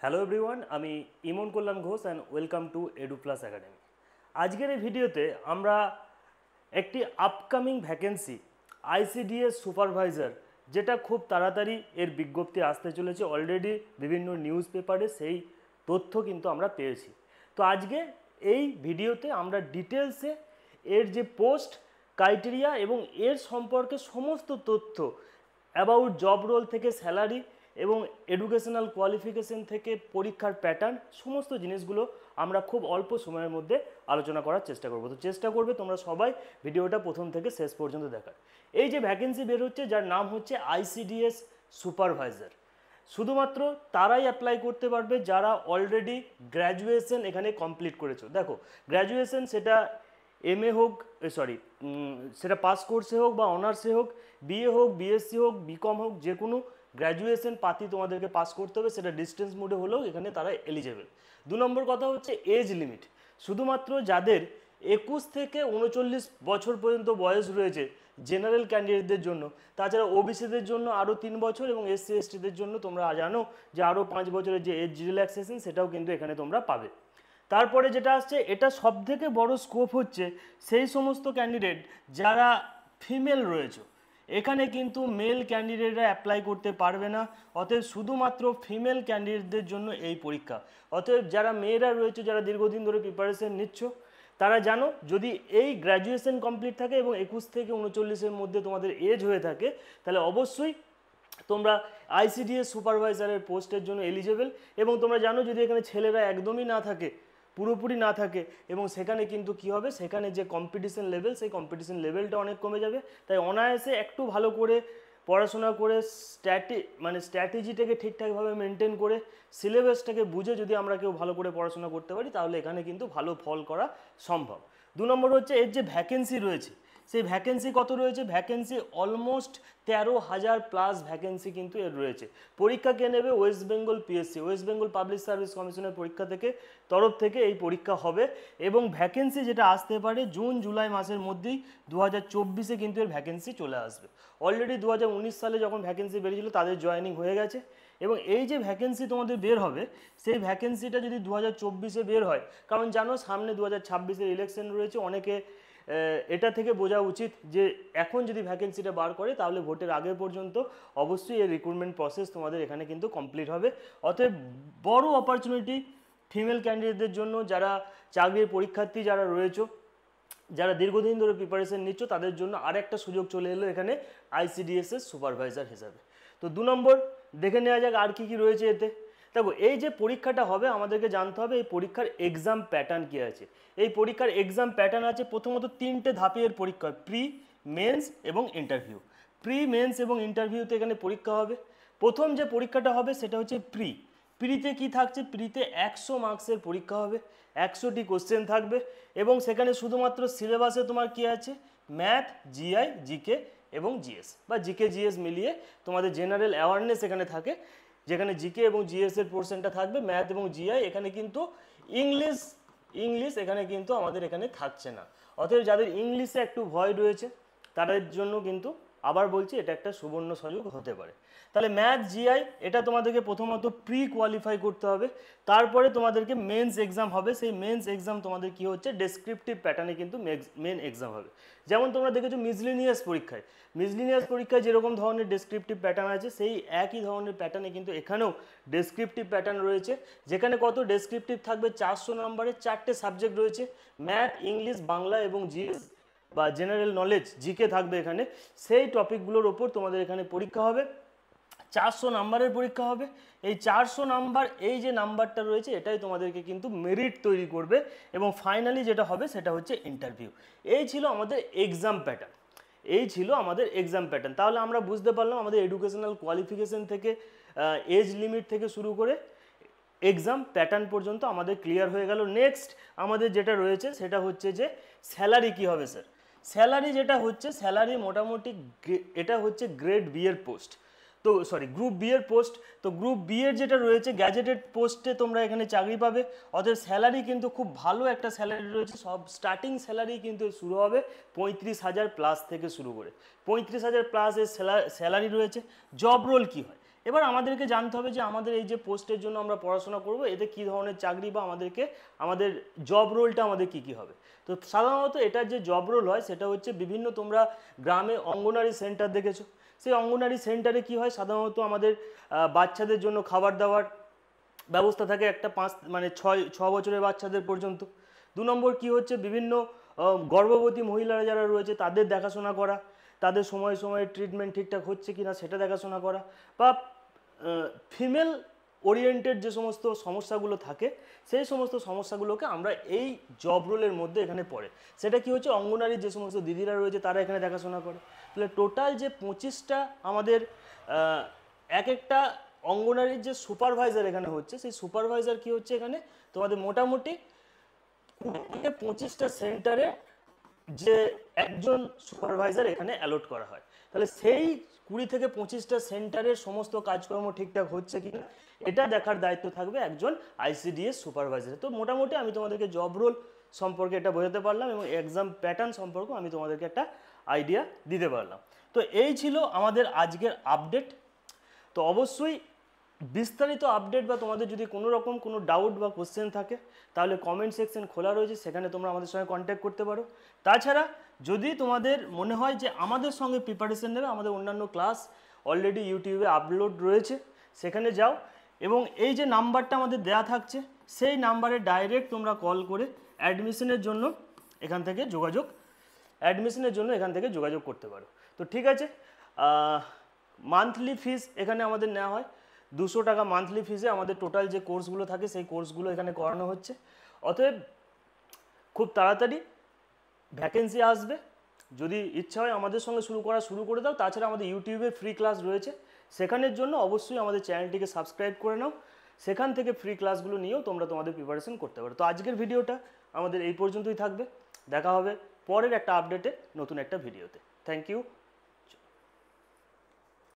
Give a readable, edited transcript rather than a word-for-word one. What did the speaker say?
Hello everyone, আমি Imon Kalyan Ghosh and welcome to Edu Plus Academy. আজকের এই ভিডিওতে আমরা একটি আপকামিং ভ্যাকেন্সি আইসিডিএস সুপারভাইজার, যেটা খুব তাড়াতাড়ি এর বিজ্ঞপ্তি আসতে চলেছে, অলরেডি বিভিন্ন নিউজ পেপারে সেই তথ্য কিন্তু আমরা পেয়েছি। তো আজকে এই ভিডিওতে আমরা ডিটেলসে এর যে পোস্ট ক্রাইটেরিয়া এবং এর সম্পর্কে সমস্ত তথ্য অ্যাবাউট জব রোল থেকে স্যালারি এবং এডুকেশনাল কোয়ালিফিকেশন থেকে পরীক্ষার প্যাটার্ন, সমস্ত জিনিসগুলো আমরা খুব অল্প সময়ের মধ্যে আলোচনা করার চেষ্টা করব। তো চেষ্টা করবে তোমরা সবাই ভিডিওটা প্রথম থেকে শেষ পর্যন্ত দেখার। এই যে ভ্যাকেন্সি বের হচ্ছে, যার নাম হচ্ছে আইসিডিএস সুপারভাইজার, শুধুমাত্র তারাই অ্যাপ্লাই করতে পারবে যারা অলরেডি গ্র্যাজুয়েশন এখানে কমপ্লিট করেছো। দেখো, গ্র্যাজুয়েশন সেটা এমএ হোক, সেটা পাস কোর্সে হোক বা অনার্সে হোক, বিএ হোক, বিএসসি হোক, বিকম হোক, যে কোনো গ্র্যাজুয়েশন পাতি তোমাদেরকে পাস করতে হবে, সেটা ডিস্টেন্স মোডে হলেও এখানে তারা এলিজেবল। দু নম্বর কথা হচ্ছে এজ লিমিট, শুধুমাত্র যাদের 21 থেকে 39 বছর পর্যন্ত বয়স রয়েছে জেনারেল ক্যান্ডিডেটদের জন্য, তাছাড়া ওবিসিদের জন্য আরও 3 বছর এবং এসসি এসটিদের জন্য তোমরা জানো যে আরও 5 বছরের যে এজ রিল্যাক্সেশন, সেটাও কিন্তু এখানে তোমরা পাবে। তারপরে যেটা আসছে, এটা সবথেকে বড় স্কোপ হচ্ছে সেই সমস্ত ক্যান্ডিডেট যারা ফিমেল রয়েছে। এখানে কিন্তু মেল ক্যান্ডিডেটরা অ্যাপ্লাই করতে পারবে না, অতএব শুধুমাত্র ফিমেল ক্যান্ডিডেটদের জন্য এই পরীক্ষা। অতএব যারা মেয়েরা রয়েছে, যারা দীর্ঘদিন ধরে প্রিপারেশন নিচ্ছ, তারা জানো যদি এই গ্র্যাজুয়েশন কমপ্লিট থাকে এবং 21 থেকে 39-এর মধ্যে তোমাদের এজ হয়ে থাকে, তাহলে অবশ্যই তোমরা আইসিডিএস সুপারভাইজারের পোস্টের জন্য এলিজেবল। এবং তোমরা জানো যদি এখানে ছেলেরা একদমই না থাকে, পুরোপুরি না থাকে, এবং সেখানে কিন্তু কি হবে, সেখানে যে কম্পিটিশন লেভেল, সেই কম্পিটিশন লেভেলটা অনেক কমে যাবে। তাই অনায়াসে একটু ভালো করে পড়াশোনা করে স্ট্র্যাটেজিটাকে ঠিকঠাকভাবে মেনটেন করে সিলেবাসটাকে বুঝে যদি আমরা কেউ ভালো করে পড়াশোনা করতে পারি, তাহলে এখানে কিন্তু ভালো ফল করা সম্ভব। দু নম্বর হচ্ছে এর যে ভ্যাকেন্সি রয়েছে, সেই ভ্যাকেন্সি কত রয়েছে? ভ্যাকেন্সি অলমোস্ট 13,000 প্লাস ভ্যাকেন্সি কিন্তু এর রয়েছে। পরীক্ষা কে নেবে? West Bengal PSC, West Bengal public service কমিশনের পরীক্ষা তরফ থেকে এই পরীক্ষা হবে। এবং ভ্যাকেন্সি যেটা আসতে পারে জুন জুলাই মাসের মধ্যেই 2024-এ কিন্তু এর ভ্যাকেন্সি চলে আসবে। অলরেডি 2019 সালে যখন ভ্যাকেন্সি বেরিয়েছিল তাদের জয়েনিং হয়ে গেছে। এবং এই যে ভ্যাকেন্সি তোমাদের বের হবে, সেই ভ্যাকেন্সিটা যদি 2024-এ বের হয়, কারণ জানো সামনে 2026-এর ইলেকশন রয়েছে, অনেকে এটা থেকে বোঝা উচিত যে এখন যদি ভ্যাকেন্সিটা বার করে তাহলে ভোটের আগে পর্যন্ত অবশ্যই এই রিক্রুটমেন্ট প্রসেস তোমাদের এখানে কিন্তু কমপ্লিট হবে। অতএব বড় অপরচুনিটি ফিমেল ক্যান্ডিডেটদের জন্য, যারা চাকরির পরীক্ষার্থী যারা রয়েছে, যারা দীর্ঘদিন ধরে প্রিপারেশন নিচ্ছ, তাদের জন্য আর একটা সুযোগ চলে এলো এখানে আইসিডিএসের সুপারভাইজার হিসাবে। তো দু নম্বর দেখে নেওয়া যাক আর কি রয়েছে এতে। দেখো, এই যে পরীক্ষাটা হবে আমাদেরকে জানতে হবে এই পরীক্ষার এক্সাম প্যাটার্ন কী আছে। এই পরীক্ষার এক্সাম প্যাটার্ন আছে, প্রথমত 3টে ধাপে এর পরীক্ষা, প্রি, মেন্স এবং ইন্টারভিউ। প্রি, মেন্স এবং ইন্টারভিউতে এখানে পরীক্ষা হবে। প্রথম যে পরীক্ষাটা হবে সেটা হচ্ছে প্রিতে কি থাকছে? প্রিতে 100 মার্কসের পরীক্ষা হবে, 100টি কোশ্চেন থাকবে এবং সেখানে শুধুমাত্র সিলেবাসে তোমার কি আছে? ম্যাথ, জিআই, জিকে এবং জিএস, বা জিকে জিএস মিলিয়ে তোমাদের জেনারেল অ্যাওয়ারনেস এখানে থাকে, যেখানে জিকে এবং জিএস এর পোর্শনটা থাকবে। ম্যাথ এবং জিআই, এখানে কিন্তু ইংলিশ এখানে কিন্তু আমাদের এখানে থাকছে না। অতএব যাদের ইংলিশে একটু ভয় রয়েছে তাদের জন্য কিন্তু আবার বলছি এটা একটা সুবর্ণ সুযোগ হতে পারে। তাহলে ম্যাথ, জিআই এটা তোমাদেরকে প্রথমত প্রি কোয়ালিফাই করতে হবে, তারপরে তোমাদেরকে মেন্স এক্সাম হবে। সেই মেন্স এক্সাম তোমাদের কি হচ্ছে? ডেসক্রিপটিভ প্যাটার্নে কিন্তু মেন এক্সাম হবে। যেমন তোমরা দেখেছো মিসলিনিয়াস পরীক্ষায় যেরকম ধরনের ডেসক্রিপটিভ প্যাটার্ন আছে, সেই একই ধরনের প্যাটার্নে কিন্তু এখানেও ডেসক্রিপটিভ প্যাটার্ন রয়েছে, যেখানে কত ডেসক্রিপটিভ থাকবে? 400 নম্বরের 4টে সাবজেক্ট রয়েছে, ম্যাথ, ইংলিশ, বাংলা এবং জিএস বা জেনারেল নলেজ, জিকে থাকবে এখানে। সেই টপিকগুলোর ওপর তোমাদের এখানে পরীক্ষা হবে, 400 নাম্বারের পরীক্ষা হবে। এই 400 নাম্বার, এই যে নাম্বারটা রয়েছে, এটাই তোমাদেরকে কিন্তু মেরিট তৈরি করবে এবং ফাইনালি যেটা হবে সেটা হচ্ছে ইন্টারভিউ। এই ছিল আমাদের এক্সাম প্যাটার্ন। তাহলে আমরা বুঝতে পারলাম আমাদের এডুকেশনাল কোয়ালিফিকেশন থেকে এজ লিমিট থেকে শুরু করে এক্সাম প্যাটার্ন পর্যন্ত আমাদের ক্লিয়ার হয়ে গেল। নেক্সট আমাদের যেটা রয়েছে সেটা হচ্ছে যে স্যালারি কী হবে স্যার। স্যালারি যেটা হচ্ছে, স্যালারি মোটামুটি এটা হচ্ছে গ্রেড বি এর পোস্ট, তো গ্রুপ বি এর পোস্ট। তো গ্রুপ বি এর যেটা রয়েছে গ্যাজেটেড পোস্টে তোমরা এখানে চাকরি পাবে। অতএব স্যালারি কিন্তু খুব ভালো একটা স্যালারি রয়েছে। সব স্টার্টিং স্যালারি কিন্তু শুরু হবে 35,000 প্লাস থেকে শুরু করে 35,000 প্লাস এর স্যালারি রয়েছে। জব রোল কী হয় এবার আমাদেরকে জানতে হবে যে আমাদের এই যে পোস্টের জন্য আমরা পড়াশোনা করব এতে কী ধরনের চাকরি বা আমাদের জব রোলটা আমাদের কী কী হবে। তো সাধারণত এটার যে জব রোল হয় সেটা হচ্ছে বিভিন্ন, তোমরা গ্রামে অঙ্গনারী সেন্টার দেখেছো, সেই অঙ্গনারী সেন্টারে কি হয় সাধারণত আমাদের বাচ্চাদের জন্য খাবার দাবার ব্যবস্থা থাকে একটা 6 বছরের বাচ্চাদের পর্যন্ত। 2 নম্বর কি হচ্ছে, বিভিন্ন গর্ভবতী মহিলারা যারা রয়েছে তাদের দেখাশোনা করা, তাদের সময়ে সময়ে ট্রিটমেন্ট ঠিকঠাক হচ্ছে কিনা সেটা দেখাশোনা করা, বা ফিমেল ওরিয়েন্টেড যে সমস্ত সমস্যাগুলো থাকে সেই সমস্ত সমস্যাগুলোকে আমরা এই জব রোলের মধ্যে এখানে পড়ে। সেটা কি হচ্ছে, অঙ্গনারীর যে সমস্ত দিদিরা রয়েছে তারা এখানে দেখাশোনা করে। তাহলে টোটাল যে 25টা আমাদের এক একটা অঙ্গনারীর যে সুপারভাইজার এখানে হচ্ছে, সেই সুপারভাইজার কি হচ্ছে এখানে তোমাদের মোটামুটি 25টা সেন্টারে যে একজন সুপারভাইজার এখানে অ্যালট করা হয়। তাহলে সেই 20 থেকে 25টা সেন্টারের সমস্ত কাজকর্ম ঠিকঠাক হচ্ছে কিনা এটা দেখার দায়িত্ব থাকবে একজন আইসিডিএস সুপারভাইজার। তো মোটামুটি আমি তোমাদেরকে জব রোল সম্পর্কে এটা বোঝাতে পারলাম এবং এক্সাম প্যাটার্ন সম্পর্কে আমি তোমাদেরকে একটা আইডিয়া দিতে পারলাম। তো এই ছিল আমাদের আজকের আপডেট। তো অবশ্যই বিস্তারিত আপডেট বা তোমাদের যদি কোনো রকম কোনো ডাউট বা কোশ্চেন থাকে তাহলে কমেন্ট সেকশন খোলা রয়েছে, সেখানে তোমরা আমাদের সঙ্গে কন্ট্যাক্ট করতে পারো। তাছাড়া যদি তোমাদের মনে হয় যে আমাদের সঙ্গে প্রিপারেশন নেবে, আমাদের অন্যান্য ক্লাস অলরেডি ইউটিউবে আপলোড রয়েছে, সেখানে যাও এবং এই যে নাম্বারটা আমাদের দেয়া থাকছে সেই নাম্বারে ডাইরেক্ট তোমরা কল করে অ্যাডমিশনের জন্য এখান থেকে যোগাযোগ করতে পারো। তো ঠিক আছে, মান্থলি ফিস এখানে আমাদের নেওয়া হয় 200 টাকা মান্থলি ফিসে আমাদের টোটাল যে কোর্সগুলো থাকে সেই কোর্সগুলো এখানে করানো হচ্ছে। অতএব খুব তাড়াতাড়ি ভ্যাকেন্সি আসবে, যদি ইচ্ছা হয় আমাদের সঙ্গে শুরু করে দাও। তাছাড়া আমাদের ইউটিউবে ফ্রি ক্লাস রয়েছে, সেখানের জন্য অবশ্যই আমাদের চ্যানেলটিকে সাবস্ক্রাইব করে নাও, সেখান থেকে ফ্রি ক্লাসগুলো নিয়েও তোমরা তোমাদের প্রিপারেশন করতে পারো। তো আজকের ভিডিওটা আমাদের এই পর্যন্তই থাকবে, দেখা হবে পরের একটা আপডেটে নতুন একটা ভিডিওতে। Thank you.